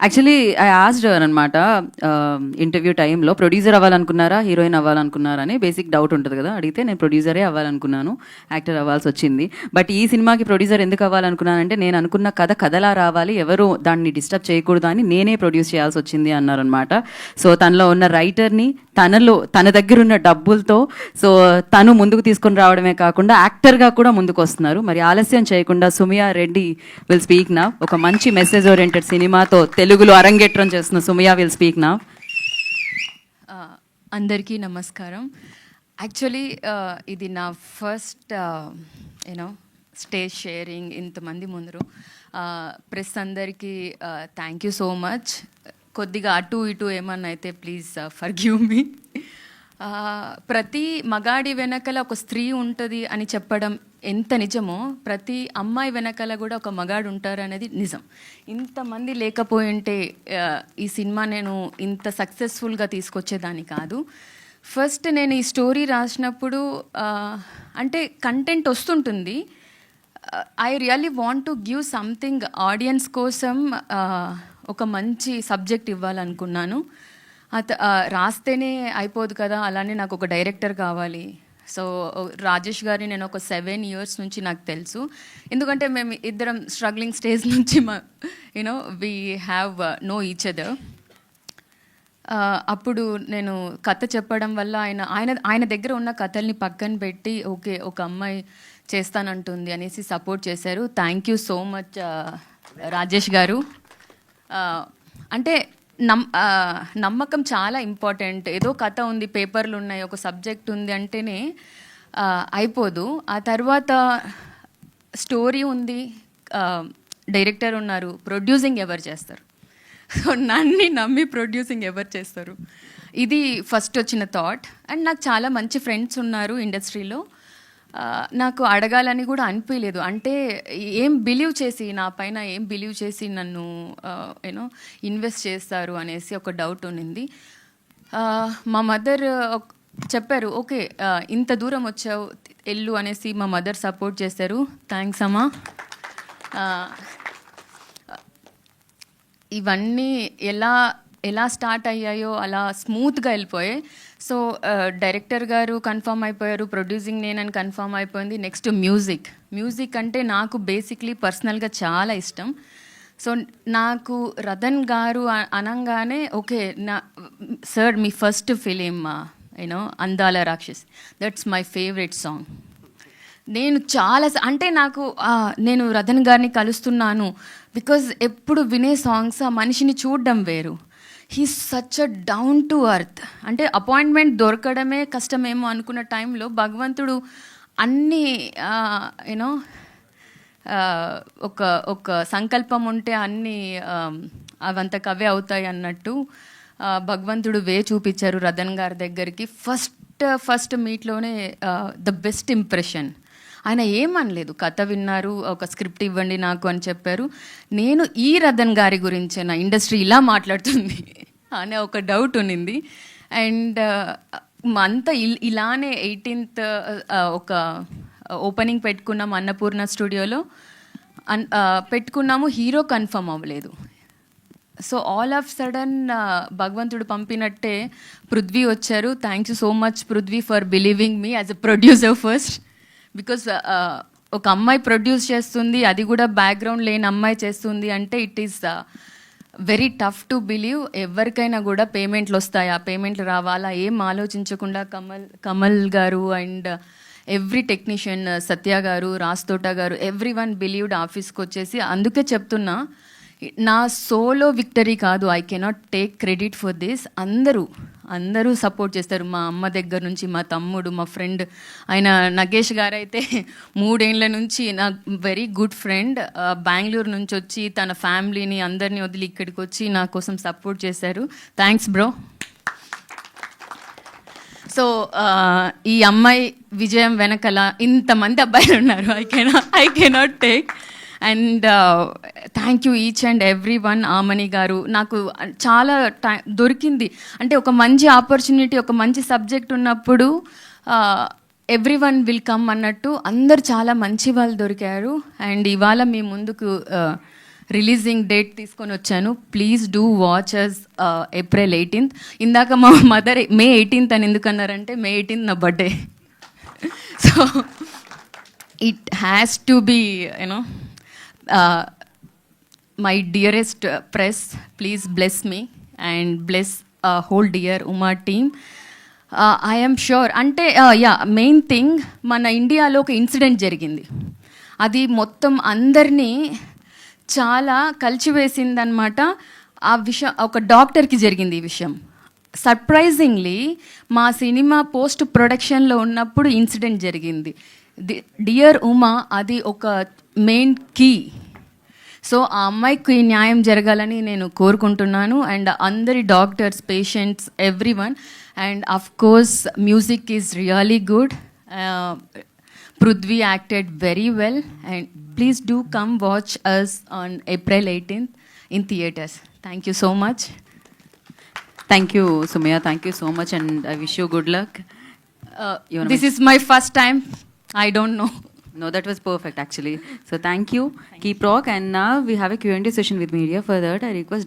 Actually I asked అనమాట interview టైంలో, producer అవ్వాలనుకున్నారా heroine అవ్వాలనుకున్నారా అని బేసిక్ డౌట్ ఉంటుంది కదా. అడిగితే నేను ప్రొడ్యూసరే అవ్వాలనుకున్నాను, యాక్టర్ అవ్వాల్సి వచ్చింది. బట్ ఈ సినిమాకి ప్రొడ్యూసర్ ఎందుకు అవ్వాలనుకున్నానంటే, నేను అనుకున్న కథ కథలా రావాలి, ఎవరు దాన్ని డిస్టర్బ్ చేయకూడదు అని నేనే ప్రొడ్యూస్ చేయాల్సి వచ్చింది అన్నారనమాట. సో తనలో ఉన్న రైటర్ని తన దగ్గర ఉన్న డబ్బులతో సో తను ముందుకు తీసుకొని రావడమే కాకుండా యాక్టర్గా కూడా ముందుకు వస్తున్నారు. మరి ఆలస్యం చేయకుండా సుమయా రెడ్డి విల్ స్పీక్ నా. ఒక మంచి మెసేజ్ ఓరియంటెడ్ సినిమాతో తెలుగులో అరంగేట్రం చేస్తున్న సుమయా విల్ స్పీక్ నా. అందరికీ నమస్కారం. యాక్చువల్లీ ఇది నా ఫస్ట్ యూనో స్టేజ్ షేరింగ్ ఇంతమంది ముందరు. ప్రెస్ అందరికీ థ్యాంక్ యూ సో మచ్. కొద్దిగా అటు ఇటు ఏమన్నా అయితే ప్లీజ్ ఫర్గివ్ మీ. ప్రతి మగాడి వెనకల ఒక స్త్రీ ఉంటుంది అని చెప్పడం ఎంత నిజమో, ప్రతి అమ్మాయి వెనకాల కూడా ఒక మగాడు ఉంటారు అనేది నిజం. ఇంతమంది లేకపోయి ఉంటే ఈ సినిమా నేను ఇంత సక్సెస్ఫుల్గా తీసుకొచ్చేదాన్ని కాదు. ఫస్ట్ నేను ఈ స్టోరీ రాసినప్పుడు అంటే కంటెంట్ వస్తుంటుంది. I really want to give something audience కోసం. ఒక మంచి సబ్జెక్ట్ ఇవ్వాలనుకున్నాను. రాస్తేనే అయిపోదు కదా, అలానే నాకు ఒక డైరెక్టర్ కావాలి. సో రాజేష్ గారిని నేను ఒక 7 years నుంచి నాకు తెలుసు, ఎందుకంటే మేము ఇద్దరం స్ట్రగ్లింగ్ స్టేజ్ నుంచి you know we have know each other. అప్పుడు నేను కథ చెప్పడం వల్ల ఆయన దగ్గర ఉన్న కథల్ని పక్కన పెట్టి ఓకే ఒక అమ్మాయి చేస్తానంటుంది అనేసి సపోర్ట్ చేశారు. Thank you so much Rajesh గారు. అంటే నమ్మకం చాలా ఇంపార్టెంట్. ఏదో కథ ఉంది, పేపర్లు ఉన్నాయి, ఒక సబ్జెక్ట్ ఉంది అంటేనే అయిపోదు. ఆ తర్వాత స్టోరీ ఉంది, డైరెక్టర్ ఉన్నారు, ప్రొడ్యూసింగ్ ఎవరు చేస్తారు? సో నన్ను నమ్మి ప్రొడ్యూసింగ్ ఎవరు చేస్తారు? ఇది ఫస్ట్ వచ్చిన థాట్. అండ్ నాకు చాలా మంచి ఫ్రెండ్స్ ఉన్నారు ఇండస్ట్రీలో. నాకు అడగాలని కూడా అనిపించలేదు. అంటే ఏం బిలీవ్ చేసి నా పైన నన్ను యూనో ఇన్వెస్ట్ చేస్తారు అనేసి ఒక డౌట్ ఉన్నింది. మా మదర్ చెప్పారు, ఓకే ఇంత దూరం వచ్చావు ఎల్లు అనేసి మా మదర్ సపోర్ట్ చేశారు. థ్యాంక్స్ అమ్మా. ఇవన్నీ ఎలా స్టార్ట్ అయ్యాయో అలా స్మూత్గా వెళ్ళిపోయాయి. సో డైరెక్టర్ గారు కన్ఫర్మ్ అయిపోయారు, ప్రొడ్యూసింగ్ నేనని కన్ఫర్మ్ అయిపోయింది. నెక్స్ట్ మ్యూజిక్ అంటే నాకు బేసిక్లీ పర్సనల్గా చాలా ఇష్టం. సో నాకు రతన్ గారు అనగానే ఓకే సార్ మీ ఫస్ట్ ఫిలిం యూనో అందాల రాక్షస్, దట్స్ మై ఫేవరెట్ సాంగ్. నేను చాలా అంటే నేను రతన్ గారిని కలుస్తున్నాను బికాజ్ ఎప్పుడు వినే సాంగ్స్ ఆ మనిషిని చూడడం వేరు. He such a down to earth. అంటే అపాయింట్మెంట్ దొరకడమే కష్టమేమో అనుకున్న టైంలో భగవంతుడు అన్నీ యూనో ఒక సంకల్పం ఉంటే అన్నీ అవంతకు అవే అవుతాయి అన్నట్టు భగవంతుడు చూపించారు రతన్ గారి దగ్గరికి. ఫస్ట్ మీట్లోనే ద బెస్ట్ ఇంప్రెషన్. ఆయన ఏమనలేదు, కథ విన్నారు, ఒక స్క్రిప్ట్ ఇవ్వండి నాకు అని చెప్పారు. నేను ఈ రతన్ గారి గురించి నా ఇండస్ట్రీ ఇలా మాట్లాడుతుంది అనే ఒక డౌట్ ఉన్నింది. అండ్ అంతా ఇలానే 18th ఒక ఓపెనింగ్ పెట్టుకున్నాం అన్నపూర్ణ స్టూడియోలో. పెట్టుకున్నాము, హీరో కన్ఫర్మ్ అవ్వలేదు. సో ఆల్ ఆఫ్ సడన్ భగవంతుడు పంపినట్టే పృథ్వీ వచ్చారు. Thank you so much Prithvi for believing me as a producer first. Because ఒక అమ్మాయి ప్రొడ్యూస్ చేస్తుంది, అది కూడా బ్యాక్గ్రౌండ్ లేని అమ్మాయి చేస్తుంది అంటే it is very tough to believe. ఎవరికైనా కూడా పేమెంట్లు వస్తాయా, పేమెంట్లు రావాలా ఏం ఆలోచించకుండా కమల్ గారు అండ్ ఎవ్రీ టెక్నీషియన్ సత్య గారు, రాస్తోట గారు, ఎవ్రీ1 బిలీవ్డ్ ఆఫీస్కి వచ్చేసి. అందుకే చెప్తున్నా, నా సోలో విక్టరీ కాదు, I cannot take credit for this. అందరూ సపోర్ట్ చేస్తారు. మా అమ్మ దగ్గర నుంచి, మా తమ్ముడు, మా ఫ్రెండ్ ఆయన నగేష్ గారు అయితే 3 ఏళ్ళ నుంచి నా వెరీ గుడ్ ఫ్రెండ్, బెంగళూరు నుంచి వచ్చి తన ఫ్యామిలీని అందరినీ వదిలి ఇక్కడికి వచ్చి నా కోసం సపోర్ట్ చేశారు. Thanks bro. సో ఈ అమ్మాయి విజయం వెనకల ఇంతమంది అబ్బాయిలు ఉన్నారు. I cannot take. And thank you each and every one. Amani గారు నాకు చాలా దొరికింది. అంటే ఒక మంచి ఆపర్చునిటీ, ఒక మంచి సబ్జెక్ట్ ఉన్నప్పుడు ఎవ్రీ1 విల్ కమ్ అన్నట్టు అందరు చాలా మంచి వాళ్ళు దొరికారు. అండ్ ఇవాళ మీ ముందుకు రిలీజింగ్ డేట్ తీసుకొని వచ్చాను. Please do watch us April 18th. ఇందాక మా మదర్ May 18th అని ఎందుకు అన్నారంటే May 18th నా birthday. So it has to be you know my dearest press, please bless me and bless whole dear Uma team. I'm sure అంటే main thing మన ఇండియాలో ఒక ఇన్సిడెంట్ జరిగింది, అది మొత్తం అందరినీ చాలా కలిచివేసిందనమాట. ఆ విషయం ఒక డాక్టర్కి జరిగింది ఈ విషయం. సర్ప్రైజింగ్లీ మా సినిమా పోస్ట్ ప్రొడక్షన్లో ఉన్నప్పుడు ఇన్సిడెంట్ జరిగింది. డియర్ ఉమా అది ఒక మెయిన్ కీ. సో ఆ అమ్మాయికి న్యాయం జరగాలని నేను కోరుకుంటున్నాను. అండ్ అందరి doctors, patients, everyone. And of course music is really good. Prudvi acted very well, and please do come watch us on April 18th in theaters. Thank you so much. Thank you, Sumya. Thank you so much, and I wish you good luck. This is my first time. I don't know. No, that was perfect actually. So thank you. Keep rock. And now we have a Q&A session with media. For that, I request